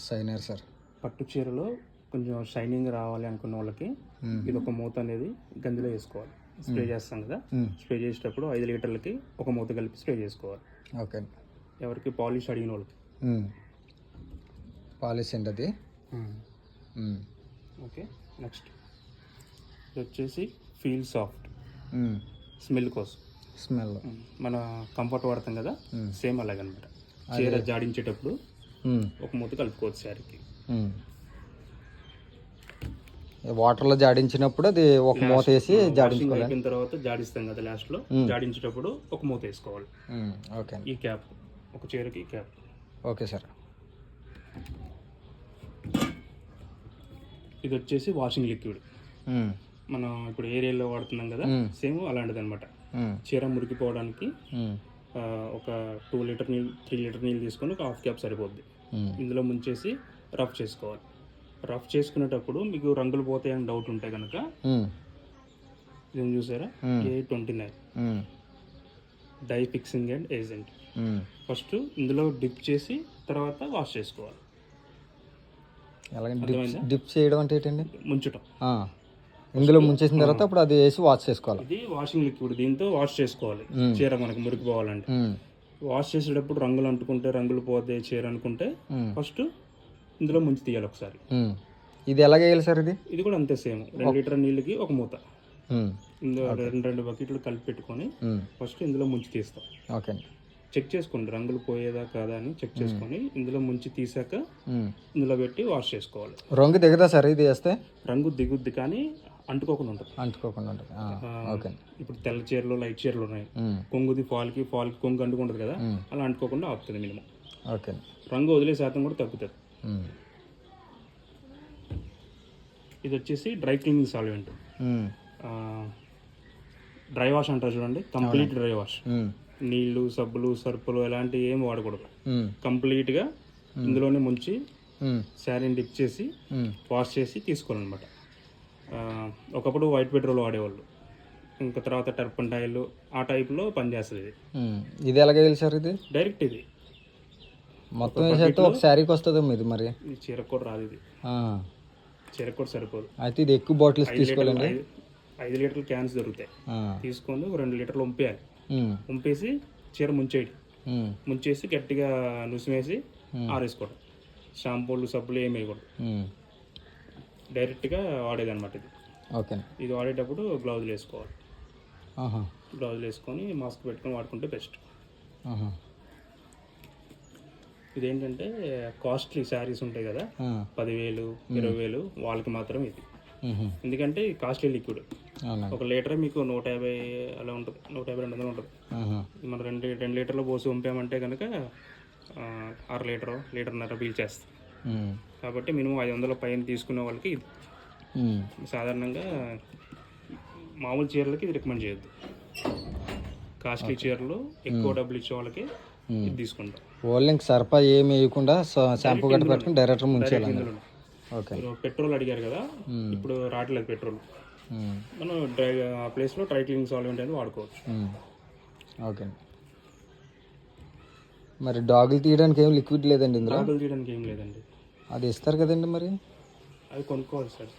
Shiner sir. పట్టు చీరలో కొంచెం షైనింగ్ రావాలి అనుకున్న వాళ్ళకి ఇది ఒక మూత అనేది గంజిలో వేసుకోవాలి. స్ప్రే చేస్తాం కదా, స్ప్రే చేసేటప్పుడు 5 లీటర్లకి ఒక మూత కలిపి స్ప్రే చేసుకోవాలి. ఓకే. ఎవరికి పాలిష్ అడిగిన వాళ్ళకి పాలిష్ అండి అది. ఓకే. నెక్స్ట్ ఇది వచ్చేసి ఫీల్ సాఫ్ట్, స్మెల్ కోసం. స్మెల్ మన కంఫర్ట్ వాడతాం కదా, సేమ్ అలాగనమాట. చీర జాడించేటప్పుడు ఒక మూత కలుపుకోవచ్చు శారీకి. వాటర్లో జాడించినప్పుడు అది ఒక మూత వేసి జాడించుకోవాలి. అయిపోయిన తర్వాత జాడిస్తాం కదా, లాస్ట్లో జాడించేటప్పుడు ఒక మూత వేసుకోవాలి. ఓకే. ఈ క్యాప్ ఒక చీరకి క్యాప్. Okay sir. ఇది వచ్చేసి వాషింగ్ లిక్విడ్. మనం ఇప్పుడు ఏరియాలో వాడుతున్నాం కదా, సేమ్ అలాంటిది అనమాట. చీర మురికిపోవడానికి ఒక 2 లీటర్ నీళ్ళు 3 లీటర్ నీళ్ళు తీసుకొని ఒక హాఫ్ క్యాప్ సరిపోద్ది. ఇందులో ముంచేసి రఫ్ చేసుకోవాలి. రఫ్ చేసుకునేటప్పుడు మీకు రంగులు పోతాయని డౌట్ ఉంటే కనుక ఇది చూసారా, A29 dye fixing and agent. First ఇందులో డిప్ చేసి తర్వాత వాష్ చేసుకోవాలి. డిప్ చేయడం అంటే ఏంటండి? ముంచటం. ఇందులో ముంచేసిన తర్వాత అప్పుడు అది వేసి వాష్ చేసుకోవాలి. ఇది వాషింగ్ లిక్విడ్, దీంతో వాష్ చేసుకోవాలి చీర మనకు మురికిపోవాలంటే. వాష్ చేసేటప్పుడు రంగులు అంటుకుంటే రంగులు పోతే చీర అనుకుంటే ఫస్ట్ ఇందులో ముంచి తీయాలి ఒకసారి. ఇది ఎలా వేయాలి సార్? ఇది కూడా అంతే సేమ్. 2 లీటర్ నీళ్ళకి ఒక మూత. ఇందులో 2 బకెట్లు కలిపి పెట్టుకొని ఫస్ట్ ఇందులో ముంచి తీస్తాం. ఓకే. చెక్ చేసుకోండి రంగులు పోయేదా కాదా అని చెక్ చేసుకొని ఇందులో ముంచి తీసాక ఇందులో పెట్టి వాష్ చేసుకోవాలి. రంగు దిగదా సార్ ఇది వేస్తే? రంగు దిగుద్ది కానీ అంటుకోకుండా ఉంటుంది. ఓకే. ఇప్పుడు తెల్ల చీరలు లైట్ చీరలు ఉన్నాయి, కొంగుది ఫాల్కి కొంగు అంటుకుంటుంది కదా, అలా అంటుకోకుండా ఆపుతుంది మినిమం. ఓకే. రంగు వదిలే శాతం కూడా తగ్గుతుంది. ఇది వచ్చేసి dry cleaning solvent. Dry wash అంటారు చూడండి, కంప్లీట్ డ్రై వాష్. నీళ్లు సబ్బులు సర్పులు ఎలాంటివి ఏం వాడకూడదు. కంప్లీట్గా ఇందులోనే ముంచి శారీని డిప్ చేసి వాష్ చేసి తీసుకోవాలన్నమాట. ఒకప్పుడు వైట్ పెట్రోల్ వాడేవాళ్ళు, ఇంకా తర్వాత టర్పంటైల్ ఆ టైప్లో పనిచేస్తుంది ఇది. ఇది ఎలాగ వేయాలి సార్? ఇది డైరెక్ట్ ఇది మొత్తం వేసేస్తే ఒక శారీకి వస్తుంది ఇది. మరి ఇది చీరకు కూడా రాదు, ఇది చీరకు కూడా సరిపోదు. అయితే ఇది ఎక్కువ బాటిల్స్ తీసుకోవాలండి. 5 లీటర్ల క్యాన్స్ దొరుకుతాయి, తీసుకొని 2 లీటర్లు వంపేయాలి. వంపేసి చీర ముంచేయడం, ముంచేసి గట్టిగా నుసిమేసి ఆరేసుకోవడం. షాంపూలు సబ్బులు ఏమి వేయకూడదు, డైరెక్ట్గా వాడేది అనమాట ఇది. ఓకే. ఇది వాడేటప్పుడు గ్లౌజులు వేసుకోవాలి. గ్లౌజులు వేసుకొని మాస్క్ పెట్టుకొని వాడుకుంటే బెస్ట్. ఇదేంటంటే కాస్ట్లీ శారీస్ ఉంటాయి కదా, 10,000 20,000 వాళ్ళకి మాత్రం ఇది. ఎందుకంటే కాస్ట్లీ లిక్విడ్. 1 లీటర్ మీకు 150 అలా ఉంటుంది, 150-200 ఉంటుంది. మనం 2 లీటర్లు పోసి పంపామంటే కనుక 1/2 లీటర్ 1.5 లీటర్ పీల్చేస్తాం. కాబట్టి మినిమం 500 పైన తీసుకునే వాళ్ళకి ఇది. సాధారణంగా మామూలు చీరలకి ఇది రికమెండ్ చేయొద్దు. కాస్ట్లీ చీరలు ఎక్కువ డబ్బులు ఇచ్చే వాళ్ళకి ఇది తీసుకుంటాం. ఓన్లీ సర్పా ఏమి వేయకుండా షాంపూ గట్ట పెట్టుకుని డైరెక్ట్ ముంచేయాలి. ఓకే. పెట్రోల్ అడిగారు కదా, ఇప్పుడు రావట్లేదు పెట్రోల్, మనం ఆ ప్లేస్లో డ్రై క్లీనింగ్ సాల్వెంట్ అనేది వాడుకోవచ్చు. ఓకే. మరి డాగులు తీయడానికి ఏం లిక్విడ్ లేదండి ఇందులో? డాగులు తీయడానికి ఏం లేదండి. అది ఇస్తారు కదండి, మరి అది కొనుక్కోవాలి సార్.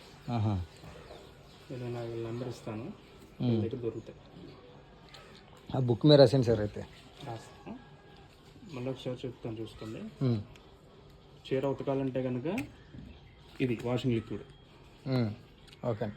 నేను నా నెంబర్ ఇస్తాను, దగ్గర దొరుకుతాయి. ఆ బుక్ మీద రాసింది సార్. అయితే రాస్తాను, మళ్ళీ ఒకసారి చెప్తాను చూసుకోండి. చీర ఉతకాలంటే కనుక ఇది వాషింగ్ లిక్విడ్. ఓకే.